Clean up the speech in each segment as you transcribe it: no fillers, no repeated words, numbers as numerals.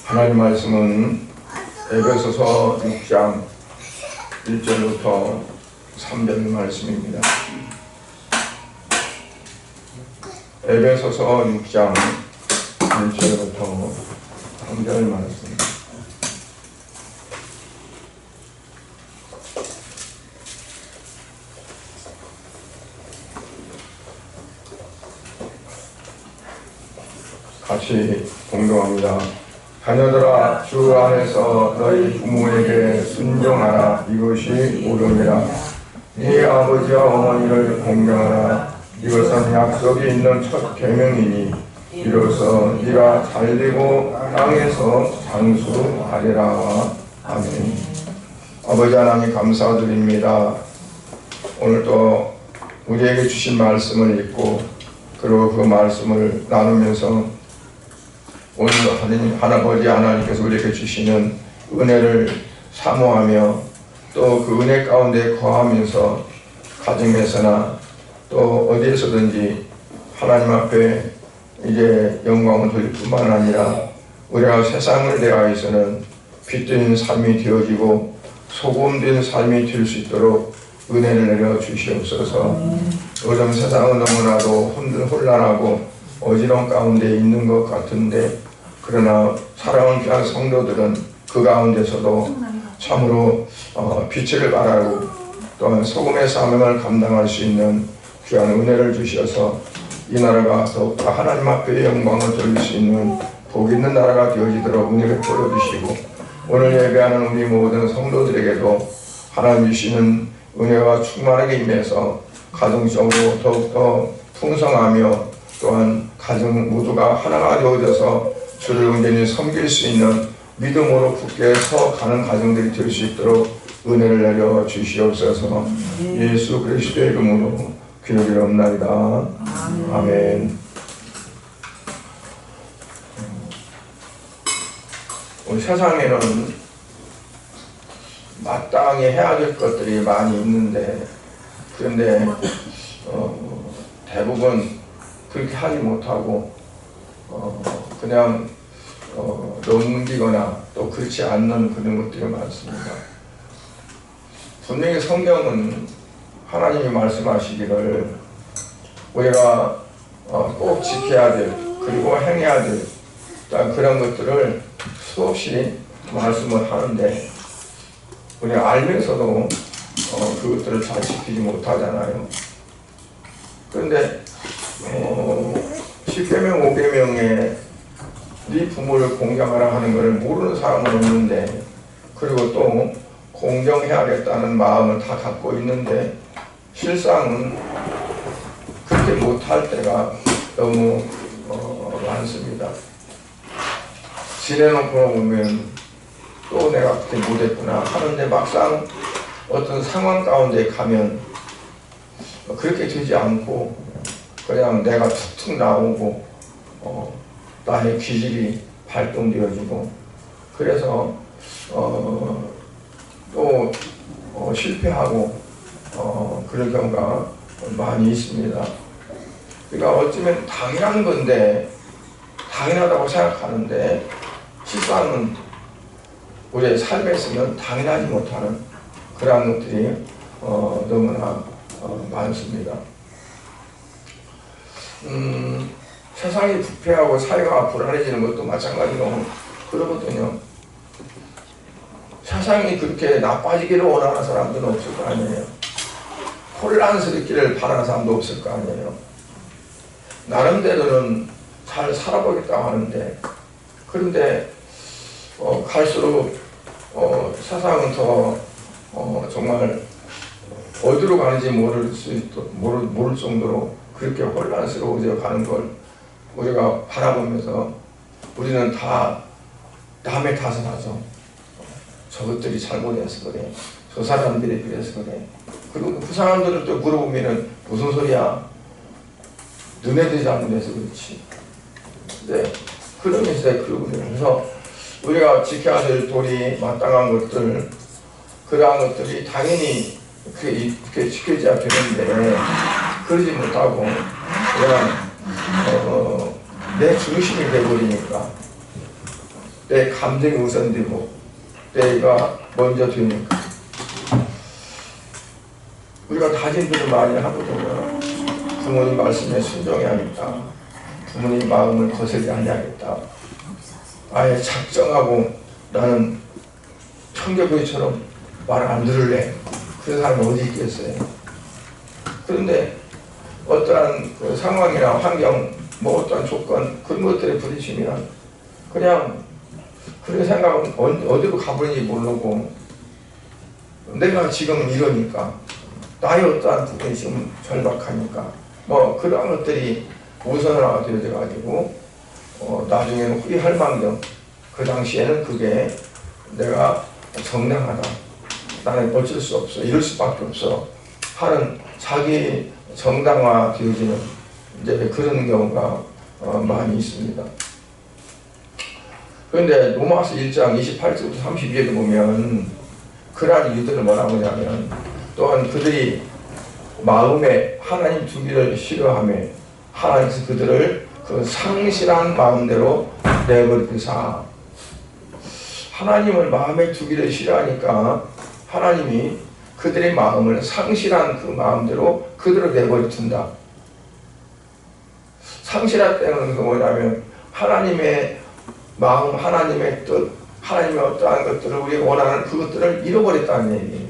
하나님 말씀은 에베소서 6장 1절부터 3절 말씀입니다. 에베소서 6장 1절부터 3절 말씀. 같이 공동합니다. 자녀들아, 주 안에서 너희 부모에게 순종하라. 이것이 옳으니라. 네 아버지와 어머니를 공경하라. 이것은 약속이 있는 첫 계명이니 이로써 네가 잘되고 땅에서 장수하리라. 아멘. 아버지 하나님 감사드립니다. 오늘 또 우리에게 주신 말씀을 읽고 그리고 그 말씀을 나누면서 오늘 하나님 하나님께서 우리에게 주시는 은혜를 사모하며 또 그 은혜 가운데 거하면서 가정에서나 또 어디에서든지 하나님 앞에 이제 영광을 돌릴 뿐만 아니라 우리가 세상을 대하여서는 빛된 삶이 되어지고 소금된 삶이 될 수 있도록 은혜를 내려 주시옵소서. 요즘 세상은 너무나도 혼란하고 어지러움 가운데 있는 것 같은데, 그러나 사랑하는 귀한 성도들은 그 가운데서도 참으로 빛을 발하고 또한 소금의 사명을 감당할 수 있는 귀한 은혜를 주셔서 이 나라가 더욱더 하나님 앞에 영광을 돌릴 수 있는 복 있는 나라가 되어지도록 은혜를 보여주시고, 오늘 예배하는 우리 모든 성도들에게도 하나님 주시는 은혜가 충만하게 임해서 가정적으로 더욱더 풍성하며 또한 가정 모두가 하나가 되어져서 주를 온전히 섬길 수 있는 믿음으로 굳게 서가는 가정들이 될 수 있도록 은혜를 내려 주시옵소서. 예수 그리스도의 이름으로 기도드리옵나이다. 아멘. 우리 세상에는 마땅히 해야 될 것들이 많이 있는데, 그런데 대부분 그렇게 하지 못하고 그냥 넘기거나 또 그렇지 않는 그런 것들이 많습니다. 분명히 성경은 하나님이 말씀하시기를 우리가 꼭 지켜야 될 그리고 행해야 될 그런 것들을 수없이 말씀을 하는데, 우리가 알면서도 그것들을 잘 지키지 못하잖아요. 그런데 10계명 5계명에 네 부모를 공경하라 하는 것을 모르는 사람은 없는데, 그리고 또 공경해야겠다는 마음을 다 갖고 있는데 실상은 그렇게 못할 때가 너무 많습니다. 지내놓고 보면 또 내가 그렇게 못했구나 하는데 막상 어떤 상황 가운데 가면 그렇게 되지 않고 그냥 내가 툭툭 나오고 나의 기질이 발동되어지고, 그래서 또 실패하고 그런 경우가 많이 있습니다. 그러니까 어쩌면 당연한 건데, 당연하다고 생각하는데 실상은 우리의 삶에서는 당연하지 못하는 그런 것들이 너무나 많습니다. 세상이 부패하고 사회가 불안해지는 것도 마찬가지로 그러거든요. 세상이 그렇게 나빠지기를 원하는 사람들은 없을 거 아니에요. 혼란스럽기를 바라는 사람도 없을 거 아니에요. 나름대로는 잘 살아보겠다고 하는데, 그런데 갈수록 세상은 더 정말 어디로 가는지 모를 정도로 그렇게 혼란스러워져 가는 걸 우리가 바라보면서 우리는 다 남의 탓을 하죠. 저것들이 잘못해서 그래, 저 사람들이 그래서 그래. 그리고 그 사람들을 또 물어보면은 무슨 소리야, 너네들이 잘못해서 그렇지. 네, 그러면서 그래서 우리가 지켜야 될 도리, 마땅한 것들, 그러한 것들이 당연히 그렇게 지켜져야 되는데 그러지 못하고 그냥 내 중심이 되어버리니까 내 감정이 우선되고 내가 먼저 되니까. 우리가 다짐들을 많이 하거든요. 부모님 말씀에 순종해야겠다. 부모님 마음을 거스르지 아니하겠다. 아예 작정하고 나는 청교도처럼 말 안 들을래. 그런 사람이 어디 있겠어요. 그런데 어떠한 그 상황이나 환경, 뭐 어떠한 조건, 그런 것들에 부딪히면 그냥 그런 생각은 어디로 가버리는지 모르고 내가 지금 이러니까 나의 어떠한 부분이 지금 절박하니까 뭐 그러한 것들이 우선화가 되어져 가지고 나중에는 후회할 망정 그 당시에는 그게 내가 정당하다. 나는 어쩔 수 없어. 이럴 수밖에 없어. 하는 자기 정당화 되어지는 이제 그런 경우가 많이 있습니다. 그런데 로마서 1장 28절부터 32절에 보면 그러한 이유들을 뭐라고 하냐면 또한 그들이 마음에 하나님 두기를 싫어하며 하나님께서 그들을 그 상실한 마음대로 내버리사. 하나님을 마음에 두기를 싫어하니까 하나님이 그들의 마음을 상실한 그 마음대로 그들을 내버려 둔다. 상실했다는 건 뭐냐면 하나님의 마음, 하나님의 뜻, 하나님의 어떠한 것들을 우리가 원하는 그것들을 잃어버렸다는 얘기예요.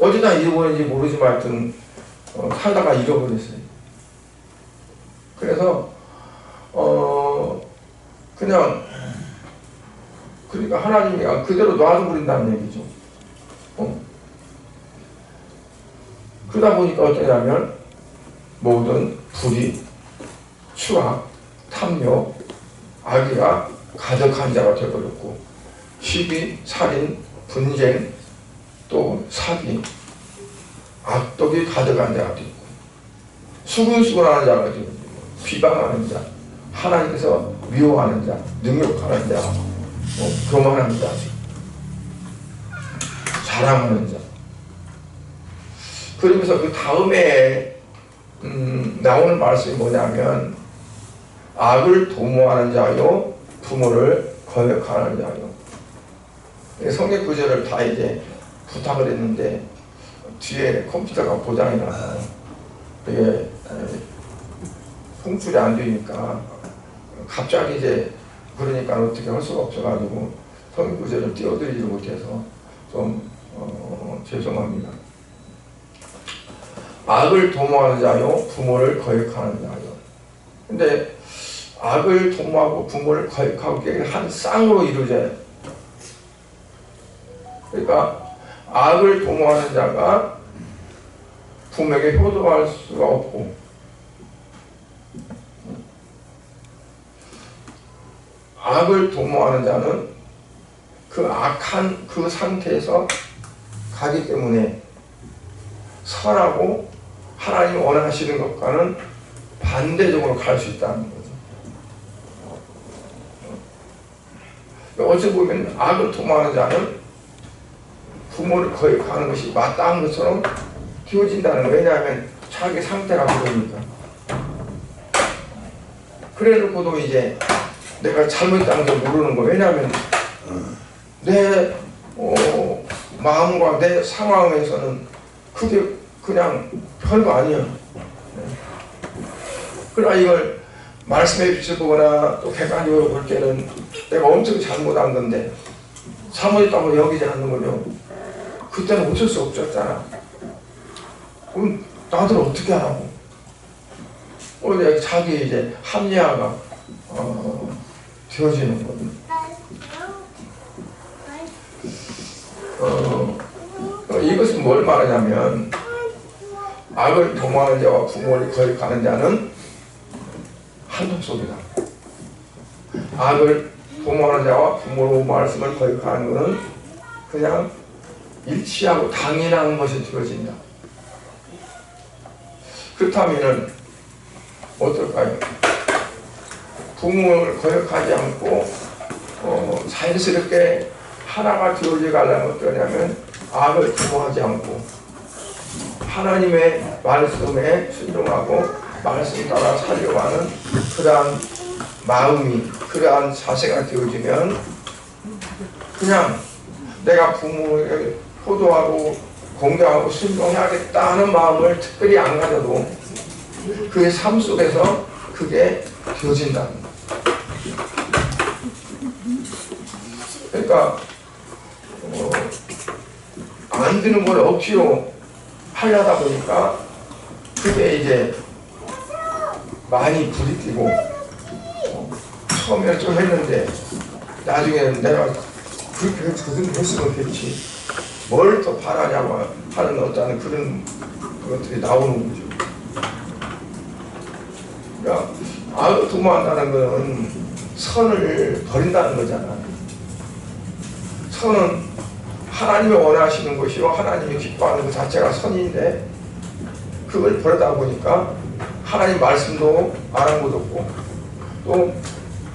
어디다 잃어버렸는지 모르지만 하여튼 살다가 잃어버렸어요. 그래서 그냥 그러니까 하나님이 그대로 놔둬버린다는 얘기죠. 그러다 보니까 어떠냐면 모든 불의, 추악, 탐욕, 악의가 가득한 자가 되어버렸고 시기, 살인, 분쟁, 또 사기, 악독이 가득한 자가 되고 수근수근하는 자가 되고 비방하는 자, 하나님께서 미워하는 자, 능욕하는 자, 교만하는 자, 자랑하는 자. 그러면서 그 다음에 나오는 말씀이 뭐냐면 악을 도모하는 자요 부모를 거역하는 자요. 성경 구절을 다 이제 부탁을 했는데 뒤에 컴퓨터가 고장이 나서 이게 송출이 안 되니까 갑자기 이제 그러니까 어떻게 할 수가 없어가지고 성경 구절을 띄워드리지 못해서 좀 죄송합니다. 악을 도모하는 자요 부모를 거역하는 자요. 근데 악을 도모하고 부모를 거역하고 그게 한 쌍으로 이루어져요. 그러니까 악을 도모하는 자가 부모에게 효도할 수가 없고 악을 도모하는 자는 그 악한 그 상태에서 가기 때문에 선하고 하나님이 원하시는 것과는 반대적으로 갈 수 있다는 거죠. 어찌 보면 악을 도모하는 자는 부모를 거역하는 것이 마땅한 것처럼 키워진다는 거예요. 왜냐하면 자기 상태가 그러니까. 그래놓고도 이제 내가 잘못했다는 걸 모르는 거예요. 왜냐하면 내 마음과 내 상황에서는 그게 그냥 별거 아니에요. 그러나 이걸 말씀의 빛을 보거나 또 객관적으로 볼 때는 내가 엄청 잘못한 건데 잘못했다고 여기지 않는 거죠. 그때는 어쩔 수 없었잖아. 그럼 나들 어떻게 하라고? 오늘 자기 이제 합리화가 되어지는 거거든요. 이것은 뭘 말하냐면 악을 도모하는 자와 부모를 거역하는 자는 한통 속이다. 악을 도모하는 자와 부모로 말씀을 거역하는 것은 그냥 일치하고 당연한 것이 되어진다. 그렇다면 어떨까요? 부모를 거역하지 않고 자연스럽게 하나가 되어져 가려면 어떠냐면 악을 도모하지 않고 하나님의 말씀에 순종하고 말씀 따라 살려가는 그러한 마음이 그러한 자세가 되어지면 그냥 내가 부모에게 효도하고 공경하고 순종해야겠다 하는 마음을 특별히 안 가져도 그의 삶 속에서 그게 되어진다는 거예요. 그러니까 안 되는 걸 억지로 하려다 보니까 그게 이제 많이 부딪히고 처음에는 좀 했는데 나중에는 내가 그렇게 했으면 됐지 뭘 더 바라냐고 하는 어떤 그런 것들이 나오는 거죠. 그러니까 아유 도모한다는 것은 선을 버린다는 거잖아. 선은 하나님이 원하시는 것이요 하나님이 기뻐하는 것 자체가 선인데 그걸 버리다 보니까 하나님 말씀도 아랑곳없고 또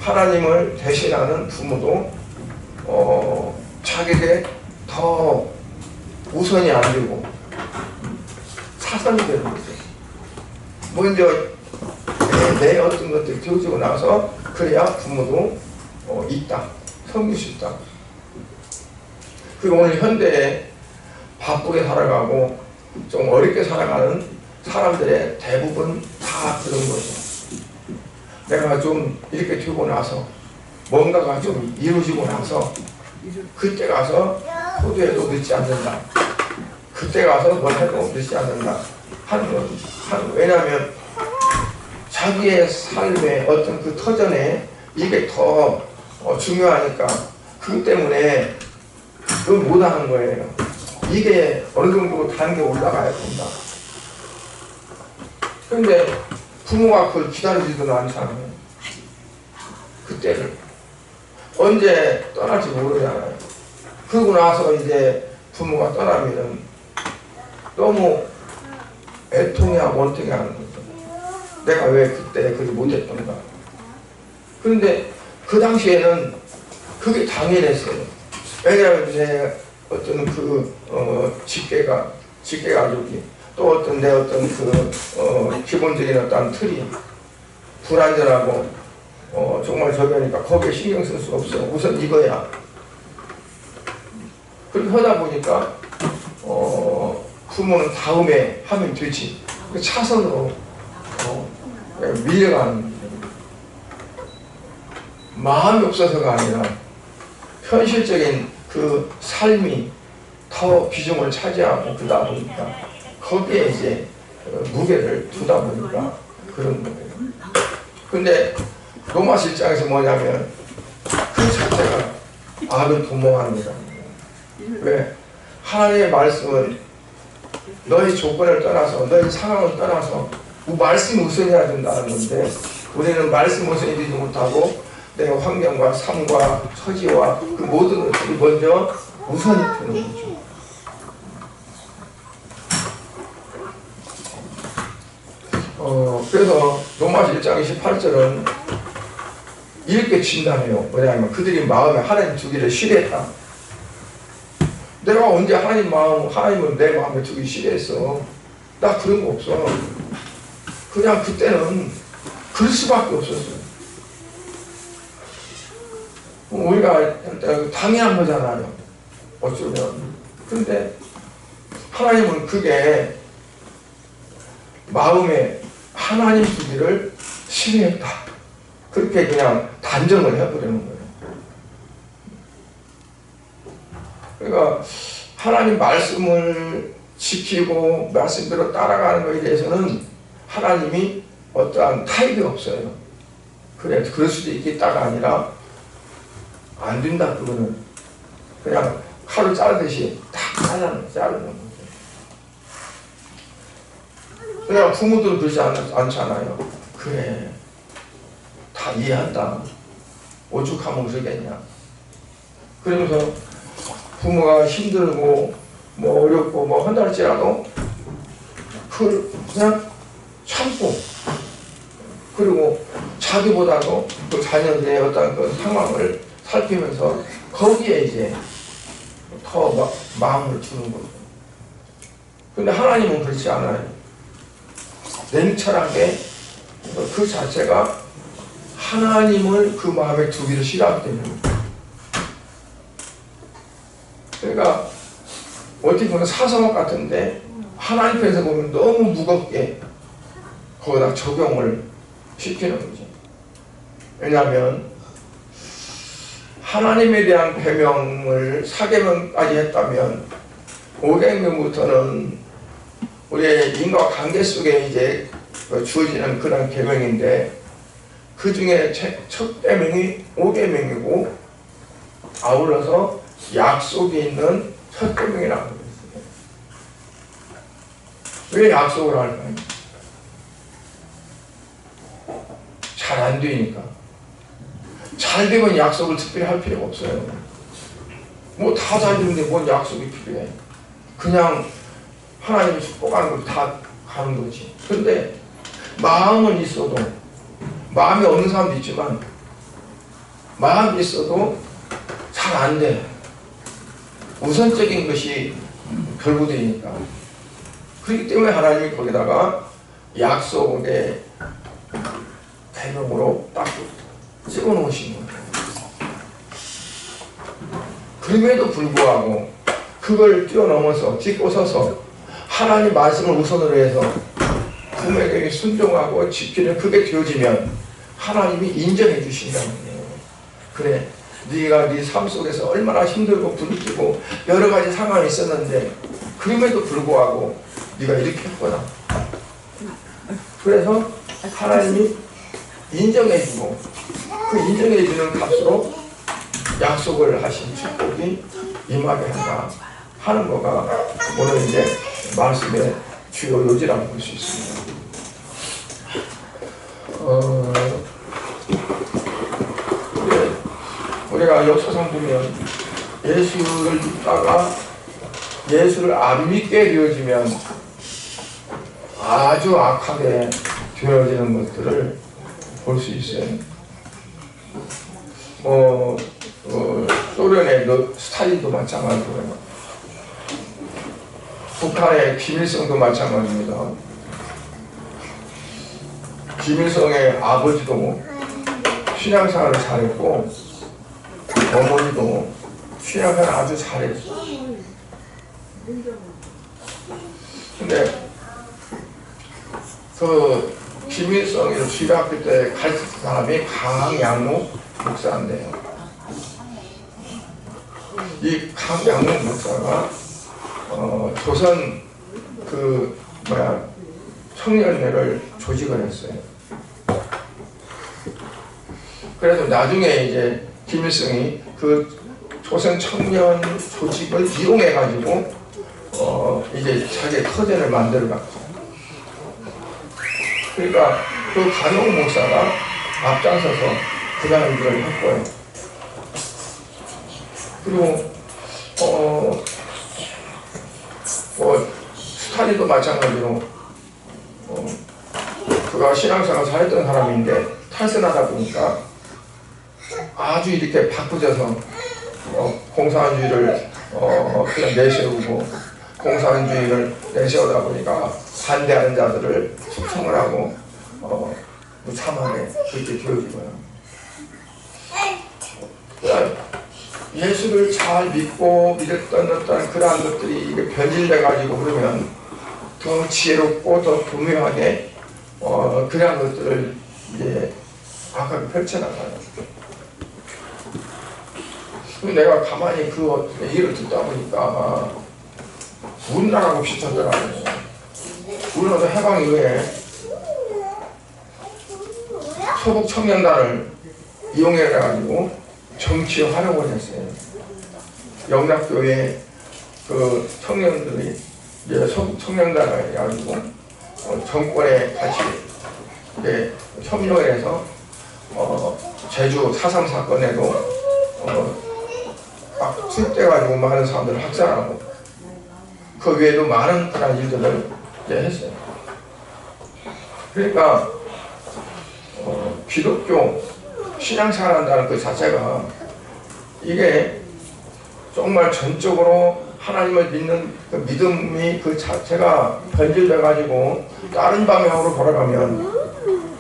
하나님을 대신하는 부모도 자기에게 더 우선이 안 되고 사선이 되는 거죠. 먼저 내 어떤 것들이 되어지고 나서 그래야 부모도 있다, 섬길 수 있다. 그리고 오늘 현대에 바쁘게 살아가고 좀 어렵게 살아가는 사람들의 대부분 다 그런 거죠. 내가 좀 이렇게 되고 나서 뭔가가 좀 이루어지고 나서 그때 가서 효도해도 늦지 않는다. 그때 가서 뭘 해도 늦지 않는다 하는 거. 왜냐하면 자기의 삶의 어떤 그 터전에 이게 더 중요하니까 그것 때문에 그걸 못하는 거예요. 이게 어느 정도 단계 올라가야 된다. 그런데 부모가 그걸 기다리지도 않잖아요. 그때를 언제 떠날지 모르잖아요. 그러고 나서 이제 부모가 떠나면은 너무 애통이야 원통이 하는 거죠. 내가 왜 그때 그렇게 못했던가. 그런데 그 당시에는 그게 당연했어요. 왜냐하면 내 어떤 직계가족이 또 어떤 내 어떤 기본적인 어떤 틀이 불안전하고 정말 저기하니까 거기에 신경 쓸 수 없어. 우선 이거야. 그렇게 하다 보니까 부모는 다음에 하면 되지. 차선으로 밀려가는 거예요. 마음이 없어서가 아니라 현실적인 그 삶이 더 비중을 차지하고 그러다 보니까 거기에 이제 무게를 두다 보니까 그런 거예요. 근데 로마서 1장에서 뭐냐면 그 자체가 악을 도모하는 거라는 거예요. 왜? 하나님의 말씀은 너의 조건을 떠나서 너의 상황을 떠나서 말씀이 우선해야 된다는 건데 우리는 말씀 우선이 되지 못하고 내 환경과 삶과 처지와 그 모든 것들이 먼저 우선이 되는 거죠. 그래서 로마서 1장 28절은 이렇게 진단해요. 뭐냐면 그들이 마음에 하나님 두기를 싫어했다. 내가 언제 하나님을 내 마음에 두기 싫어했어. 나 그런 거 없어. 그냥 그때는 그럴 수밖에 없었어요. 우리가 당연한 거잖아요. 어쩌면. 그런데 하나님은 그게 마음에 하나님 두기를 싫어했다. 그렇게 그냥 단정을 해버리는 거예요. 그러니까 하나님 말씀을 지키고 말씀대로 따라가는 것에 대해서는 하나님이 어떠한 타입이 없어요. 그래, 그럴 수도 있겠다가 아니라 안 된다. 그거는 그냥 칼을 자르듯이 탁 자르는 거죠. 그냥 부모들은 그러지 않잖아요. 그래, 다 이해한다. 오죽하면 그러겠냐. 그러면서 부모가 힘들고 뭐 어렵고 뭐 한달째라도 그걸 그냥 참고 그리고 자기보다도 그 자녀들의 어떤 그 상황을 살피면서 거기에 이제 더 마음을 주는 거죠. 근데 하나님은 그렇지 않아요. 냉철하게 그 자체가 하나님을 그 마음에 두기를 싫어하기 때문입니다. 그러니까 어떻게 보면 사성악 같은데 하나님 편에서 보면 너무 무겁게 거기다 적용을 시키는 거죠. 왜냐하면 하나님에 대한 계명을 4계명까지 했다면 5계명부터는 우리의 인과 관계 속에 이제 주어지는 그런 계명인데, 그 중에 첫 계명이 5계명이고 아울러서 약속이 있는 첫 계명이라고 했어요. 왜 약속을 할까요? 잘 안 되니까. 잘 되면 약속을 특별히 할 필요가 없어요. 뭐 다 잘 되는데 뭔 약속이 필요해. 그냥 하나님이 축복하는 걸 다 가는 거지. 근데 마음은 있어도, 마음이 없는 사람도 있지만 마음이 있어도 잘 안 돼. 우선적인 것이 결부되니까. 그렇기 때문에 하나님이 거기다가 약속의 계명으로 딱 찍어 놓으신 거예요. 그럼에도 불구하고 그걸 뛰어넘어서 짚고 서서 하나님 말씀을 우선으로 해서 그에게 순종하고 지키는 그게 되어지면 하나님이 인정해 주신다는 거예요. 그래, 네가 네 삶 속에서 얼마나 힘들고 부딪히고 여러 가지 상황이 있었는데 그럼에도 불구하고 네가 이렇게 했구나. 그래서 하나님이 인정해주고 그 인정해주는 값으로 약속을 하신 축복이 임하게 한다 하는 거가 오늘 이제 말씀의 주요 요지라고 볼 수 있습니다. 우리가 역사상 보면 예수를 믿다가 예수를 안 믿게 되어지면 아주 악하게 되어지는 것들을 볼 수 있어요. 소련의 스탈린도 마찬가지고요. 북한의 김일성도 마찬가지입니다. 김일성의 아버지도 신앙생활을 잘했고 어머니도 신앙생활을 아주 잘했어. 근데 그 김일성이 주일학교 때 가르쳤던 사람이 강양무 목사인데요. 이 강양무 목사가 조선 청년회를 조직을 했어요. 그래서 나중에 이제 김일성이 그 조선 청년 조직을 이용해 가지고 이제 자기의 터전을 만들어 갔죠. 그러니까 그 강용 목사가 앞장서서 그 사람들을 했고요. 그리고 스탈린도 마찬가지로 그가 신앙생활 잘했던 사람인데 탈선하다 보니까 아주 이렇게 바꾸져서 공산주의를 그냥 내세우고 공산주의를 내세우다 보니까 반대하는 자들을 숙청을 하고 무참하게 그렇게 되어지고요. 예수를 잘 믿고 믿었던 어떤 그러한 것들이 이게 변질돼 가지고 그러면 더 지혜롭고 더 교묘하게 그러한 것들을 이제 악하게 펼쳐나가요. 내가 가만히 그 얘기를 듣다 보니까 우리나라하고 비슷하더라고요. 우리나라도 해방 이후에 서북 청년단을 이용해가지고 정치에 활용을 했어요. 영락교회 그 청년들이 이제 서북 청년단을 해가지고 정권에 같이 협력을 해서 제주 4.3 사건에도 막 투입돼가지고 많은 사람들을 학살하고 그 외에도 많은 그런 일들을 이제 했어요. 그러니까 기독교 신앙생활 한다는 그 자체가 이게 정말 전적으로 하나님을 믿는 그 믿음이 그 자체가 변질돼 가지고 다른 방향으로 돌아가면,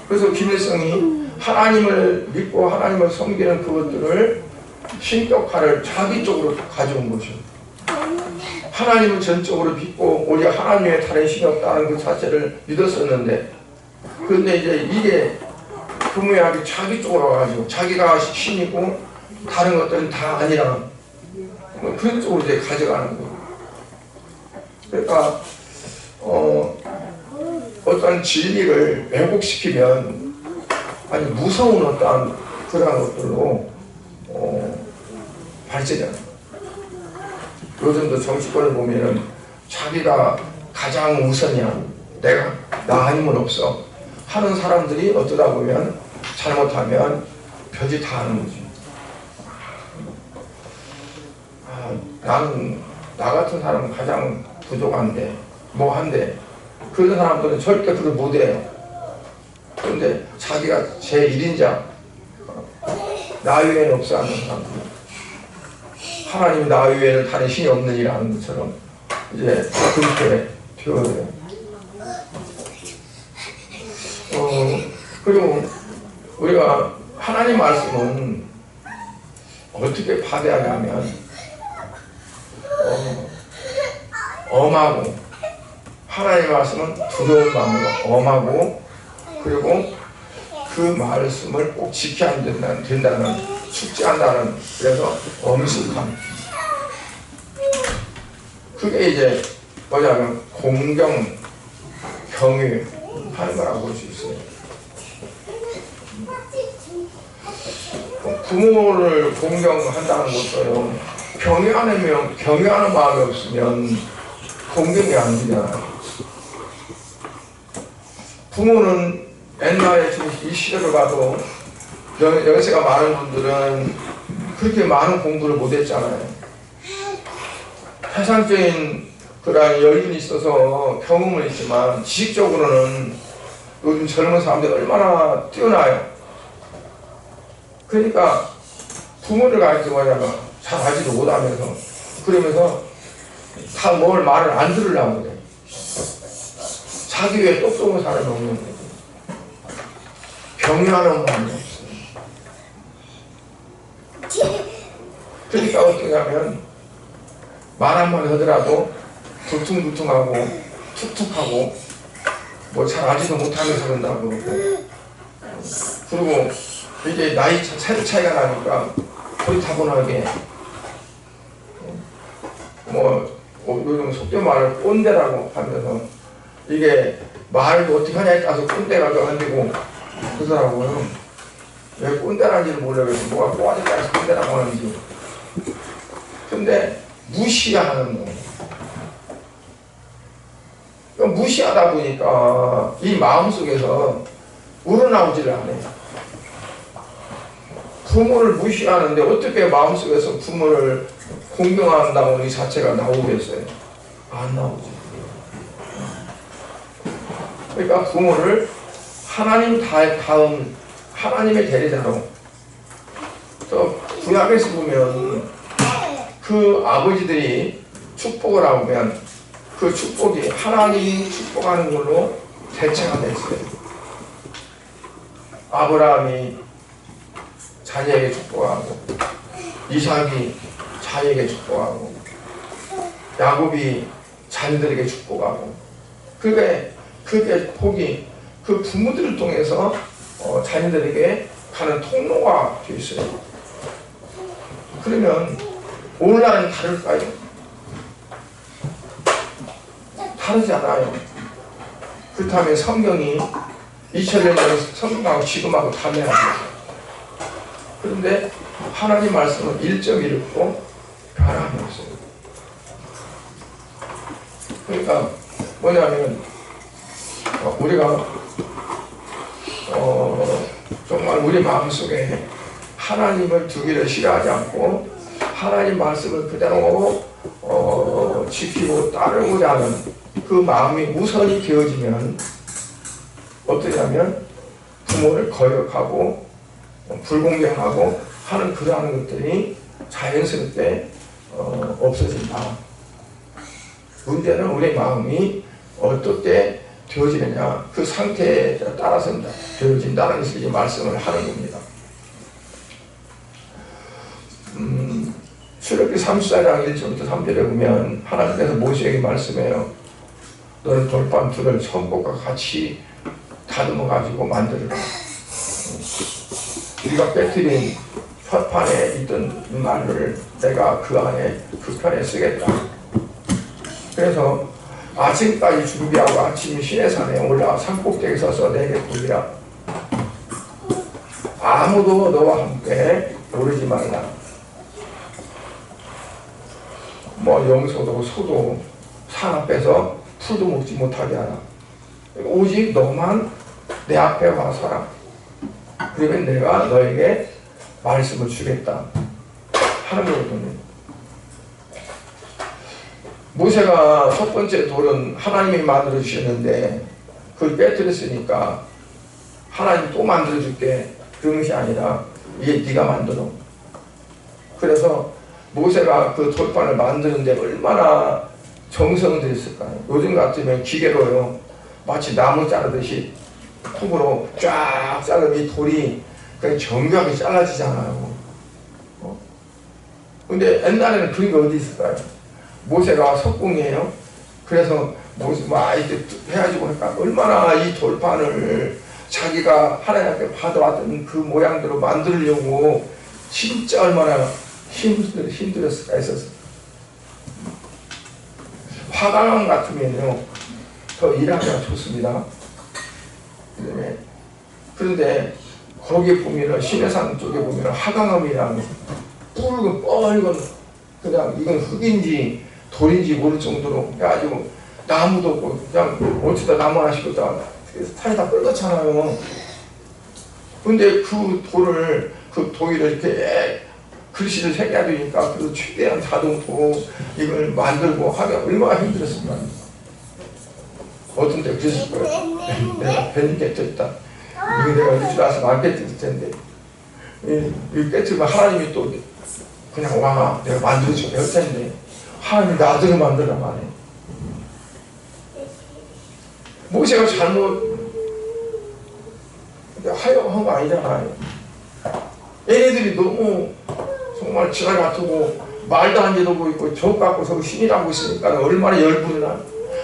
그래서 김일성이 하나님을 믿고 하나님을 섬기는 그것들을 신격화를 자기 쪽으로 가져온 것이요. 하나님을 전적으로 믿고 우리가 하나님의 다른 신이 없다는 그 자체를 믿었었는데, 그런데 이제 이게 교묘하게 자기 쪽으로 와가지고 자기가 신이고 다른 것들은 다 아니라 그런 쪽으로 이제 가져가는 거예요. 그러니까 어떤 진리를 왜곡시키면 아주 무서운 어떤 그런 것들로 발전하는 거예요. 요즘도 정치권을 보면은 자기가 가장 우선이야, 내가 나 아니면 없어 하는 사람들이 어쩌다 보면 잘못하면 별짓 다 하는 거지. 나는 나 같은 사람은 가장 부족한데 뭐한데 그런 사람들은 절대 그걸 못해요. 그런데 자기가 제1인자 나 외에는 없어 하는 사람들, 하나님이 나 외에는 다른 신이 없느니라는 것처럼 이제 그렇게 표현해요. 그리고 우리가 하나님 말씀은 어떻게 받아야하면 엄하고, 하나님 말씀은 두려운 마음으로 엄하고, 그리고 그 말씀을 꼭 지켜야 된다는, 숙지한다는, 그래서 엄숙함. 그게 이제 뭐냐면 공경, 경유 하는 거라고 볼 수 있어요. 부모를 공경한다는 것도요, 경유하는 마음이 없으면 공경이 안 되잖아요. 부모는 옛날에 지금 이 시대를 봐도 연세가 많은 분들은 그렇게 많은 공부를 못했잖아요. 세상적인 그런 여유는 있어서 경험은 있지만 지식적으로는 요즘 젊은 사람들이 얼마나 뛰어나요. 그러니까 부모를 가르치면 잘 알지도 못하면서, 그러면서 다 뭘 말을 안 들으려고 그래. 자기 외에 똑똑한 사람이 없는 거지. 경유하는 마음이 없어요. 그러니까 어떻게 하면 말 한마디 하더라도 불퉁불퉁하고 툭툭하고 뭐 잘 알지도 못하면서 그런다고 그러고, 그리고 이제 나이 세대 차이가 나니까 고리타분하게 요즘 속된 말을 꼰대라고 하면서, 이게 말도 어떻게 하냐에 따라서 꼰대가 안 되고 그러더라고요. 왜 꼰대라는지를 모르겠어요. 뭐가 꼬아졌다 해서 꼰대라고 하는지. 근데 무시하는 거예요. 무시하다 보니까 이 마음속에서 우러나오지를 않아요. 부모를 무시하는데 어떻게 마음속에서 부모를 공경한다고 이 자체가 나오겠어요? 안 나오죠. 그러니까 부모를 하나님 다음 하나님의 대리자로, 또 구약에서 보면 그 아버지들이 축복을 하면 그 축복이 하나님이 축복하는 걸로 대체가 됐어요. 아브라함이 자녀에게 축복하고, 이삭이 자녀에게 축복하고, 야곱이 자녀들에게 축복하고, 그게 복이 그 부모들을 통해서 자녀들에게 가는 통로가 되어 있어요. 그러면 오늘날은 다를까요? 다르지 않아요. 그렇다면 성경이 2000년 전에 성경하고 지금하고 달라요. 그런데 하나님 말씀은 1.1도 변함이 없어요. 그러니까 뭐냐면 우리가 정말 우리 마음속에 하나님을 두기를 싫어하지 않고 하나님 말씀을 그대로 지키고 따르고자 하는 그 마음이 우선이 되어지면 어떠냐면 부모를 거역하고 불공경하고 하는 그러한 것들이 자연스럽게 없어진다. 문제는 우리 마음이 어떻게 되어지느냐, 그 상태에 따라서 되어진다는 것을 이제 말씀을 하는 겁니다. 출애굽기 34장 1절부터 3절에 보면 하나님께서 모세에게 말씀해요. 너는 돌판 둘을 손목과 같이 다듬어 가지고 만들어라. 우리가 빼뜨린 혓판에 있던 말을 내가 그 안에 그 편에 쓰겠다. 그래서 아침까지 준비하고 아침 시내산에 올라 산꼭대기에 서서 내게 보리라. 아무도 너와 함께 오르지 말라. 뭐 염소도 소도 산 앞에서 풀도 먹지 못하게 하라. 오직 너만 내 앞에 와서라. 그러면 내가 너에게 말씀을 주겠다 하는 거거든요. 모세가 첫 번째 돌은 하나님이 만들어 주셨는데 그걸 깨뜨렸으니까 하나님 또 만들어 줄게 그런 것이 아니라 이게 네가 만들어. 그래서 모세가 그 돌판을 만드는데 얼마나 정성을 들였을까요? 요즘 같으면 기계로요, 마치 나무 자르듯이 톱으로 쫙 자르면 이 돌이 그냥 정교하게 잘라지잖아요. 근데 옛날에는 그런 게 어디 있을까요? 모세가 석궁이에요. 그래서 모세 막 이렇게 해가지고 하니까 얼마나 이 돌판을 자기가 하나님께 받아왔던 그 모양대로 만들려고 진짜 얼마나 힘들었을까 했었어요. 화강 같으면요 더 일하기가 좋습니다. 그런데 거기 보면은 시내산 쪽에 보면은 화강암이랑 붉은 뻘건 그냥 이건 흙인지 돌인지 모를 정도로 해가지고 나무도 없고 그냥 어쩌다 나무 하나씩 다 산에다 끌었잖아요. 근데 그 돌을 그 도기를 이렇게 글씨를 새겨야 되니까 그 최대한 자동으로 이걸 만들고 하기 얼마나 힘들었습니까? 어떤 데 그랬을 거예요. 내가 괜히 깨뜨렸다. 이거 내가 일주일 와서 안 깨뜨릴 텐데 이 깨뜨리면 하나님이 또 그냥 와 내가 만들어주고 할 텐데 하나님이 나들을 만들란 말이에요. 모세가 잘못 하려고 한 거 아니잖아요. 얘네들이 너무 정말 지랄 같고 말도 안 되고 있고 저 갖고 서 신이라고 있으니까 얼마나 열분이 나.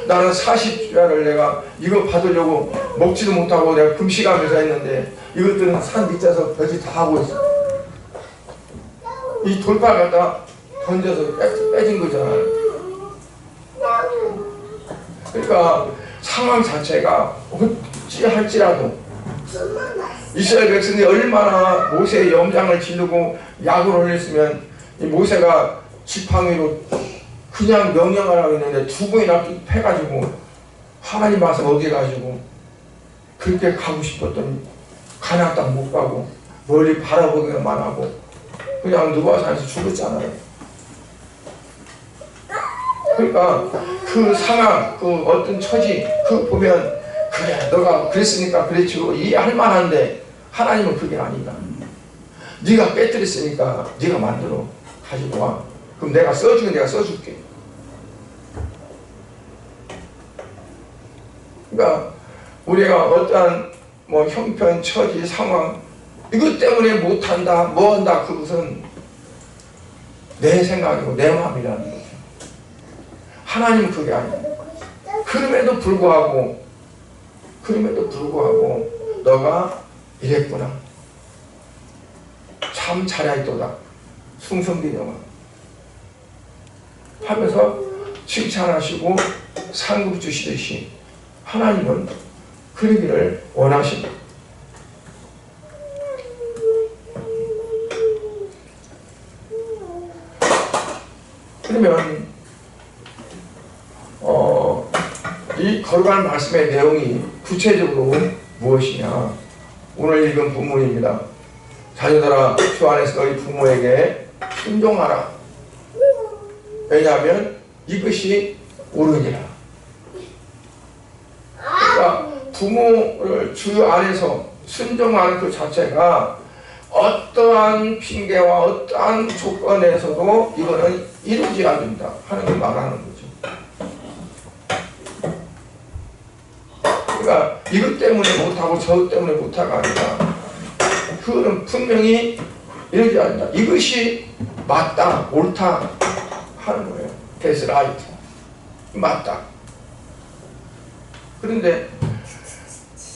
나는 40주야를 내가 이거 받으려고 먹지도 못하고 내가 금식하면서 했는데 이것들은 산 밑에서 별짓 다 하고 있어. 이 돌파 갖다 던져서 빼진 거잖아요. 그러니까 상황 자체가 어찌할지라도 이스라엘 백성이 얼마나 모세의 염장을 지르고 약을 올렸으면 이 모세가 지팡이로 그냥 명령하라고 했는데 두 번이나 패가지고 하나님 말씀 어겨가지고 그렇게 가고 싶었더니 가나안 땅 못 가고 멀리 바라보기만 하고 그냥 누바산에서 죽었잖아요. 그러니까 그 상황, 그 어떤 처지, 그 보면 그래 너가 그랬으니까 그랬지 이해할 만한데 하나님은 그게 아니다. 네가 깨뜨렸으니까 네가 만들어 가지고 와. 그럼 내가 써주면 내가 써줄게. 그러니까 우리가 어떠한 뭐 형편, 처지, 상황 이것 때문에 못한다, 뭐한다 그것은 내 생각이고 내 마음이라는 거죠. 하나님은 그게 아니에요. 그럼에도 불구하고 너가 이랬구나. 참 잘하였도다. 충성되려고 하면서 칭찬하시고 상급 주시듯이 하나님은 그러기를 원하십니다. 그러면 이 거룩한 말씀의 내용이 구체적으로 무엇이냐? 오늘 읽은 본문입니다. 자녀들아 주 안에서 너희 부모에게 순종하라. 왜냐하면 이것이 옳으니라. 그러니까 부모를 주 안에서 순종하는 그 자체가 어떠한 핑계와 어떠한 조건에서도 이거는 이루어져야 된다 하는 걸 말하는 거죠. 이것 때문에 못하고 저 때문에 못하가 아니라 그거는 분명히 이러지 않는다. 이것이 맞다, 옳다 하는 거예요. That's right. 맞다. 그런데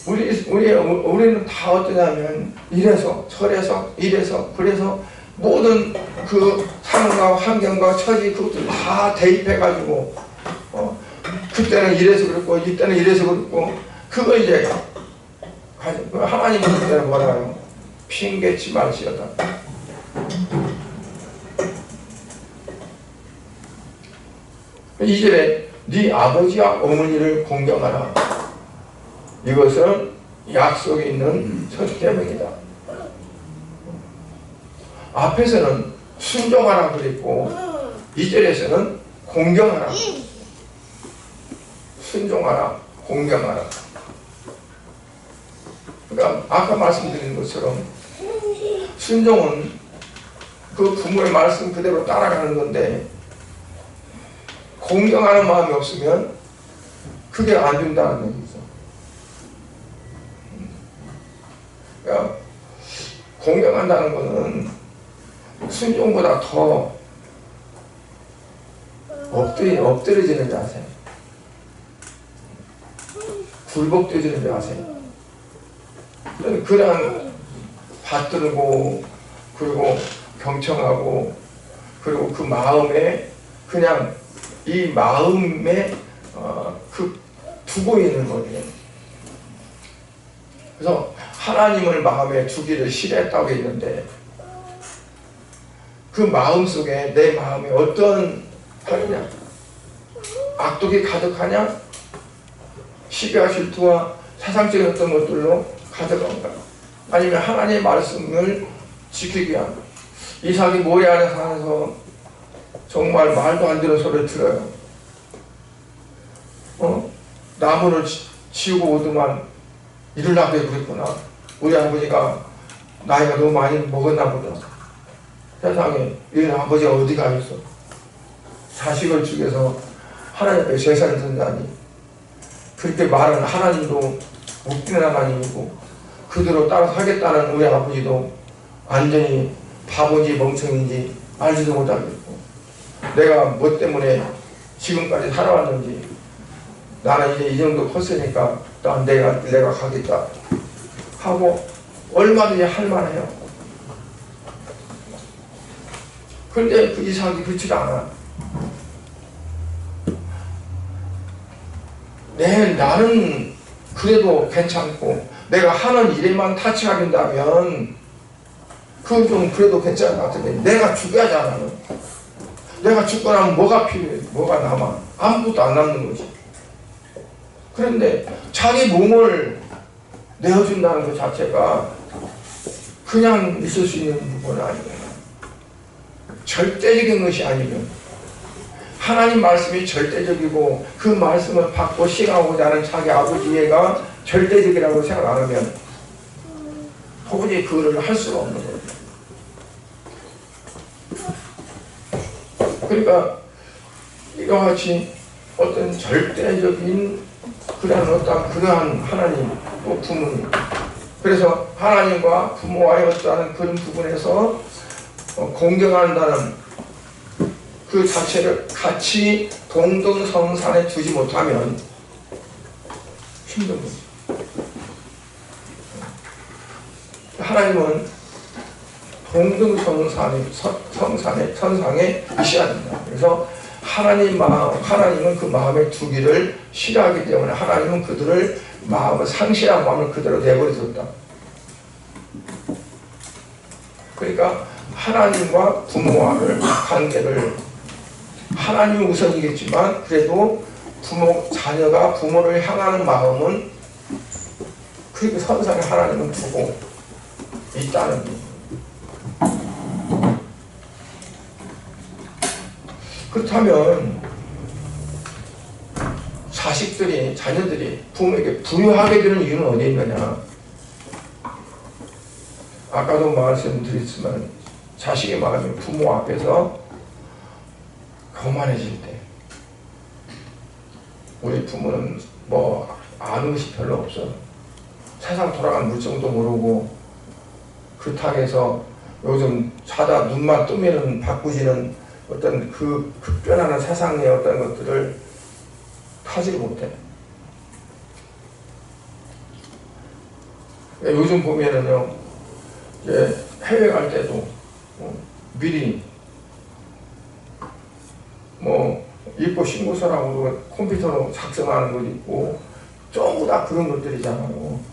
우리는 다 어떠냐면 이래서 저래서 이래서 그래서 모든 그 상황과 환경과 처지 그것들 다 대입해가지고 그때는 이래서 그렇고 이때는 이래서 그렇고 그거 이제 하나님은 그때는 뭐라요? 핑계치 말지어다. 이절에 네 아버지와 어머니를 공경하라. 이것은 약속이 있는 첫 계명이다. 앞에서는 순종하라 그랬고 2절에서는 공경하라. 순종하라, 공경하라. 그러니까 아까 말씀드린 것처럼 순종은 그 부모의 말씀 그대로 따라가는 건데 공경하는 마음이 없으면 그게 안 된다는 얘기죠. 그러니까 공경한다는 것은 순종보다 더 엎드려지는 자세, 굴복되지는 자세. 그냥 받들고 그리고 경청하고 그리고 그 마음에 그냥 이 마음에 그 두고 있는 거예요. 그래서 하나님을 마음에 두기를 싫어했다고 했는데 그 마음 속에 내 마음에 어떤 하느냐 악독이 가득하냐 시기와 질투와 사상적인 어떤 것들로 가득한가 아니면 하나님의 말씀을 지키기 위한 이삭이 모래 안에 살아서 정말 말도 안 되는 소리를 들어요. 나무를 치우고 오더만 이르려고 그랬구나. 우리 아버지가 나이가 너무 많이 먹었나 보다. 세상에 이 아버지가 어디 가겠어. 자식을 죽여서 하나님 앞에 제사를 드린다니. 그렇게 말하는 하나님도 웃기는 하나님이고 그대로 따라서 하겠다는 우리 아버지도 완전히 바보인지 멍청인지 알지도 못하겠고 내가 뭐 때문에 지금까지 살아왔는지 나는 이제 이 정도 컸으니까 내가 가겠다 하고 얼마든지 할만해요. 그런데 그 이삭이 그렇지가 않아. 나는 그래도 괜찮고 내가 하는 일에만 타치가 된다면 그건 좀 그래도 괜찮을 것 같은데 내가 죽어야지 나는. 내가 죽고 나면 뭐가 필요해? 뭐가 남아? 아무것도 안 남는 거지. 그런데 자기 몸을 내어준다는 것 자체가 그냥 있을 수 있는 부분은 아니에요. 절대적인 것이 아니면 하나님 말씀이 절대적이고 그 말씀을 받고 시행하고자 하는 자기 아버지가 절대적이라고 생각 안 하면 도저히 그거를 할 수가 없는 거예요. 그러니까 이와 같이 어떤 절대적인 그러한 하나님 또 부모님 그래서 하나님과 부모와의 어떠한 그런 부분에서 공경한다는 그 자체를 같이 동등성산에 두지 못하면 힘든 거죠. 하나님은 동등성산에 천상에 있어야 된다. 그래서 하나님은 그 마음에 두기를 싫어하기 때문에 하나님은 그들을 상실한 마음을 그대로 내버려뒀다. 그러니까 하나님과 부모와의 관계를 하나님이 우선이겠지만 그래도 자녀가 부모를 향하는 마음은 그 선상에 하나님은 두고 있다는 거예요. 그렇다면 자녀들이 부모에게 부유하게 되는 이유는 어디에 있느냐? 아까도 말씀드렸지만 자식의 마음이 부모 앞에서 교만해질 때 우리 부모는 아는 것이 별로 없어. 세상 돌아가는 물정도 모르고 그렇다고 해서 요즘 자다 눈만 뜨면은 바꾸지는 어떤 그 급변하는 세상의 어떤 것들을 타지 못해. 요즘 보면은요, 이제 해외 갈 때도 미리 뭐 입고 신고서라고 컴퓨터로 작성하는 것 있고 전부 다 그런 것들이잖아요.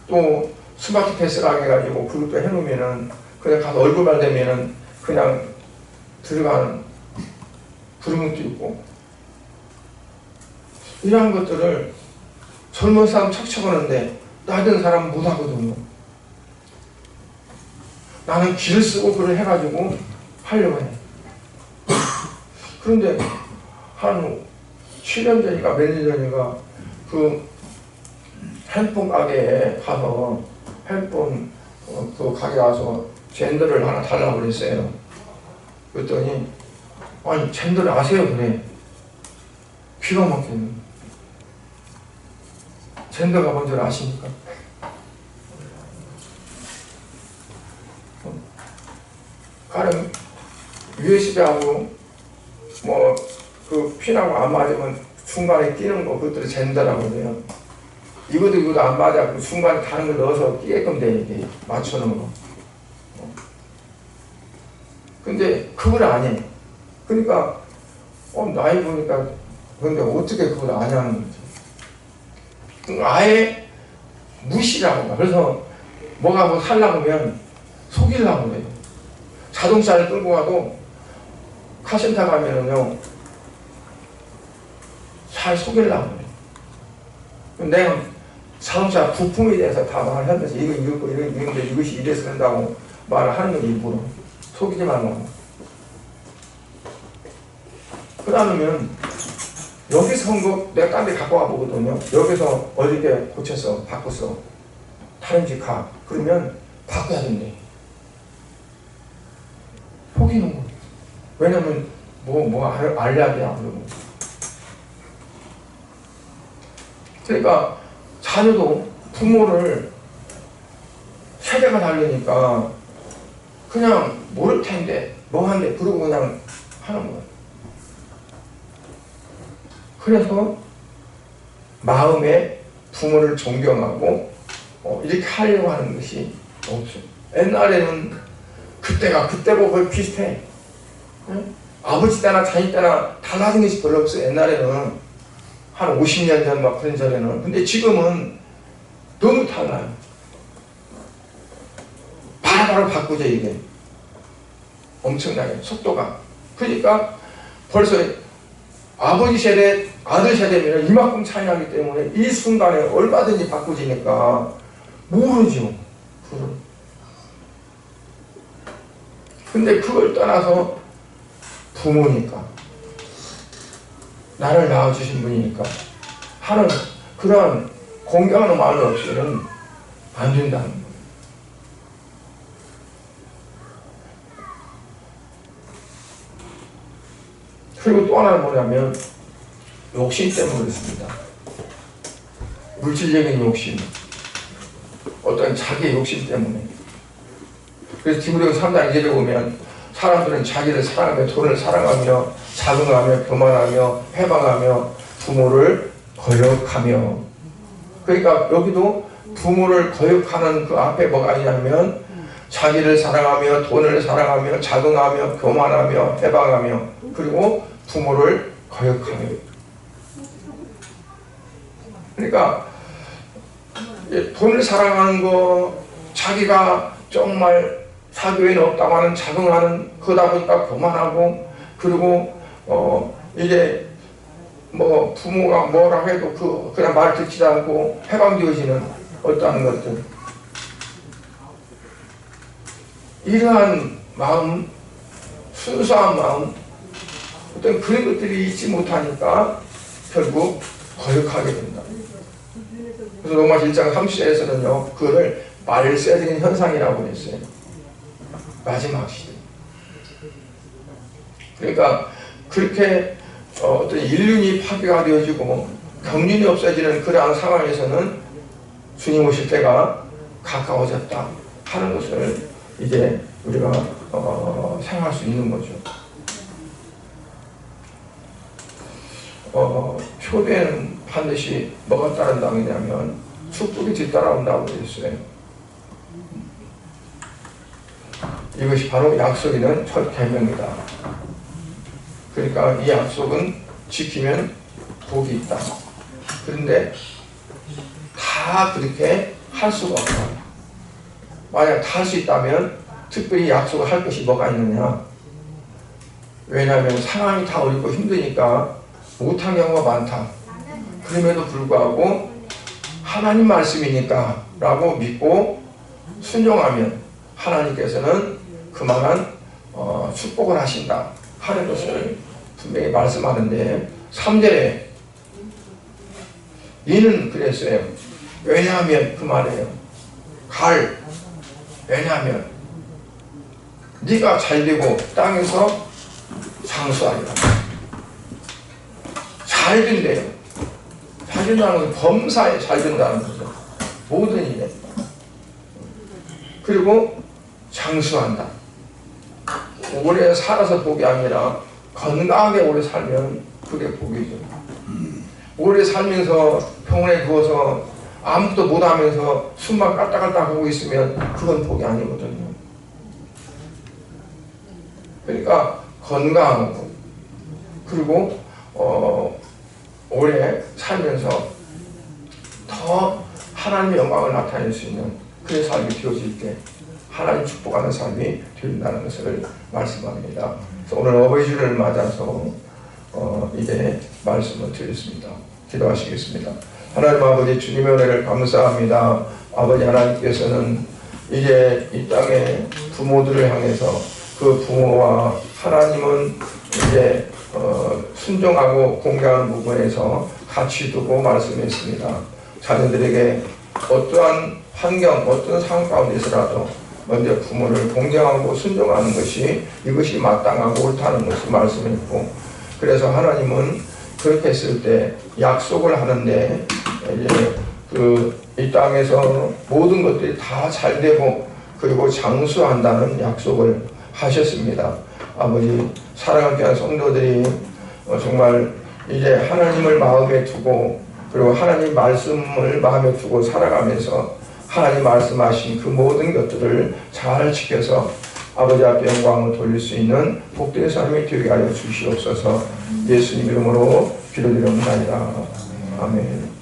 또 스마트 패스라고 해가지고 그것도 해놓으면은 그냥 가서 얼굴만 대면은 그냥 들어가는 그런 것도 있고, 이런 것들을 젊은 사람 척척하는데 나이 든 사람은 못하거든요. 나는 길을 쓰고 그걸 해가지고 하려고 해. 그런데 한 7년 전인가 몇 년 전인가 그 핸드폰 가게에 가서 핸드폰 그 가게 가서 젠더를 하나 달라고 그랬어요. 그랬더니 아니 젠더를 아세요? 그래. 기가 막히네. 젠더가 뭔지 아십니까? 가령 USB하고 뭐 그 핀하고 안 맞으면 중간에 끼는 거 그것들을 젠더라고 해요. 이것도 안 맞아. 그 중간에 다른 거 넣어서 끼게끔 돼 이게 맞추는 거. 근데 그걸 안 해. 그러니까 나이 보니까 근데 어떻게 그걸 안 하는 거지? 아예 무시라고 봐. 그래서 뭐가 뭐 살라고 하면 속이려고 그래요. 자동차를 끌고 가도 카센터 가면은요 잘 속이려고 그래요. 내가 자동차 부품에 대해서 다 말을 하면서 이런데 이것이 이래서 된다고 말을 하는 건 일부러 속이지 말라고. 그러면 여기서 한 거 내가 딴 데 갖고 와 보거든요. 여기서 어저께 고쳐서 바꿨어. 다른 집 가. 그러면 바꿔야 된대. 속이는 거. 왜냐면 알려야 돼. 그러고. 그러니까 자녀도 부모를 세대가 다르니까 그냥 모를 텐데 뭐 한대 그러고 그냥 하는 거예요. 그래서 마음에 부모를 존경하고 이렇게 하려고 하는 것이 없어요. 옛날에는 그때가 그때고 거의 비슷해. 응? 아버지 때나 자녀 때나 달라진 것이 별로 없어요. 옛날에는 한 50년 전 막 그런 전에는. 근데 지금은 너무 달라요. 바로바로 바꾸죠 이게. 엄청나게 속도가. 그러니까 벌써 아버지 세대, 아들 세대면 이만큼 차이 나기 때문에 이 순간에 얼마든지 바꾸지니까 모르죠. 근데 그걸 떠나서 부모니까 나를 낳아주신 분이니까 하는 그런 공경하는 마음 없이는 안 된다는 거예요. 그리고 또 하나는 뭐냐면 욕심 때문에 그렇습니다. 물질적인 욕심, 어떤 자기의 욕심 때문에. 그래서 디모데후서 3장 2절에 보면 사람들은 자기를 사랑하며 돈을 사랑하며 자긍하며 교만하며 해방하며 부모를 거역하며. 그러니까 여기도 부모를 거역하는 그 앞에 뭐가 있냐면 자기를 사랑하며 돈을 사랑하며 자긍하며 교만하며 해방하며 그리고 부모를 거역하며. 그러니까 돈을 사랑하는 거, 자기가 정말 사교에는 없다고 하는 자긍하는 그러다 보니까 교만하고, 그리고 이제 뭐 부모가 뭐라고 해도 그냥 말 듣지 않고 해방되어지는 어떠한 것들, 이러한 마음, 순수한 마음, 어떤 그런 것들이 있지 못하니까 결국 거역하게 된다. 그래서 로마서 1장 30절에서는요 그거를 말세적인 현상이라고 했어요. 마지막 시대. 그러니까 그렇게 어떤 인륜이 파괴가 되어지고 경륜이 없어지는 그러한 상황에서는 주님 오실 때가 가까워졌다 하는 것을 이제 우리가 생각할 수 있는 거죠. 효도에는 반드시 뭐가 따른다느냐면 축복이 뒤따라온다고 되어 있어요. 이것이 바로 약속이는 첫 계명이다. 그러니까 이 약속은 지키면 복이 있다. 그런데 다 그렇게 할 수가 없다. 만약 다 할 수 있다면 특별히 약속을 할 것이 뭐가 있느냐. 왜냐하면 상황이 다 어렵고 힘드니까 못한 경우가 많다. 그럼에도 불구하고 하나님 말씀이니까 라고 믿고 순종하면 하나님께서는 그만한 축복을 하신다 하는 것을 분명히 말씀하는데 3절에 이는 그랬어요. 왜냐하면 그 말이에요. 왜냐하면 네가 잘되고 땅에서 장수하리라. 잘 된대요. 잘 된다는 것은 범사에 잘 된다는 거죠. 모든 일에. 그리고 장수한다. 오래 살아서 복이 아니라 건강하게 오래 살면 그게 복이죠. 오래 살면서 병원에 누워서 아무것도 못하면서 숨만 깔딱깔딱 하고 있으면 그건 복이 아니거든요. 그러니까 건강하고 그리고 오래 살면서 더 하나님의 영광을 나타낼 수 있는 그의 삶이 되어질 때 하나님 축복하는 삶이 된다는 것을 말씀합니다. 그래서 오늘 어버이주를 맞아서 이제 말씀을 드렸습니다. 기도하시겠습니다. 하나님 아버지, 주님의 은혜를 감사합니다. 아버지 하나님께서는 이제 이 땅의 부모들을 향해서 그 부모와 하나님은 이제 순종하고 공개하는 부분에서 같이 두고 말씀했습니다. 자녀들에게 어떠한 환경, 어떤 상황 가운데서라도 먼저 부모를 공경하고 순종하는 것이 이것이 마땅하고 옳다는 것을 말씀했고, 그래서 하나님은 그렇게 했을 때 약속을 하는데 이제 이 땅에서 모든 것들이 다 잘되고 그리고 장수한다는 약속을 하셨습니다. 아버지, 사랑하는 귀한 성도들이 정말 이제 하나님을 마음에 두고 그리고 하나님 말씀을 마음에 두고 살아가면서 하나님 말씀하신 그 모든 것들을 잘 지켜서 아버지 앞에 영광을 돌릴 수 있는 복된 삶이 되게 하여 주시옵소서. 예수님 이름으로 기도드립니다. 아멘.